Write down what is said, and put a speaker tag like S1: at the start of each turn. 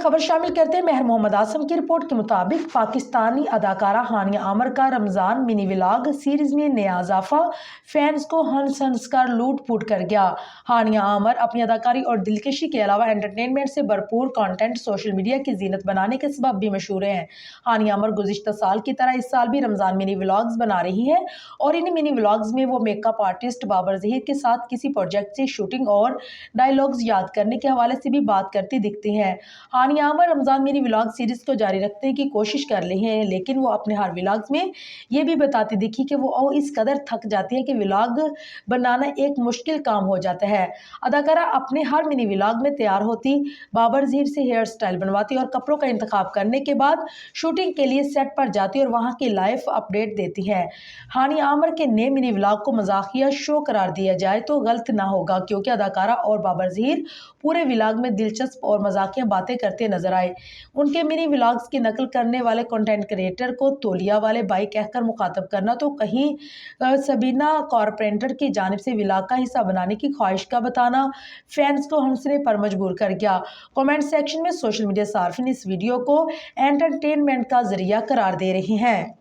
S1: खबर शामिल करते हैं। महर मोहम्मद आसम की रिपोर्ट के मुताबिक पाकिस्तानी अदाकारा हानिया आमर का रमजान मिनी व्लॉग सीरीज में नया इजाफा, फैंस को हंस हंस कर लूट पूट कर गया। हानिया आमर अपनी अदाकारी और दिलकशी के अलावा एंटरटेनमेंट से भरपूर कंटेंट सोशल मीडिया की जीनत बनाने के सबब भी मशहूर हैं। हानिया आमर गुज़िश्ता साल की तरह इस साल भी रमजान मिनी व्लॉग्स बना रही है और इन मिनी व्लॉग्स में वो मेकअप आर्टिस्ट बाबर ज़हीर के साथ किसी प्रोजेक्ट से शूटिंग और डायलॉग्स याद करने के हवाले से भी बात करती दिखती हैं। हानिया आमर रमजान मेरी व्लॉग सीरीज को जारी रखने की कोशिश कर रही हैं, लेकिन वो अपने हर व्लॉग्स में ये भी बताती दिखी कि वो इस कदर थक जाती है कि व्लॉग बनाना एक मुश्किल काम हो जाता है। अदाकारा अपने हर मिनी व्लॉग में तैयार होती, बाबर ज़हीर से हेयर स्टाइल बनवाती और कपड़ों का इंतखाब करने के बाद शूटिंग के लिए सेट पर जाती और वहाँ की लाइव अपडेट देती है। हानिया आमर के नए मिनी व्लॉग को मजाकिया शो करार दिया जाए तो गलत ना होगा, क्योंकि अदाकारा और बाबर ज़हीर पूरे व्लॉग में दिलचस्प और मजाकिया बातें करते नजर आए। उनके मिनी व्लॉग्स की नकल करने वाले कंटेंट क्रिएटर को तौलिया वाले भाई कहकर मुखातब करना तो कहीं सबीना कारपेंटर की जानिब से व्लॉग का हिस्सा बनाने की ख्वाहिश का बताना फैंस को हंसने पर मजबूर कर गया। कमेंट सेक्शन में सोशल मीडिया सार्फिन इस वीडियो को एंटरटेनमेंट का जरिया करार दे रहे हैं।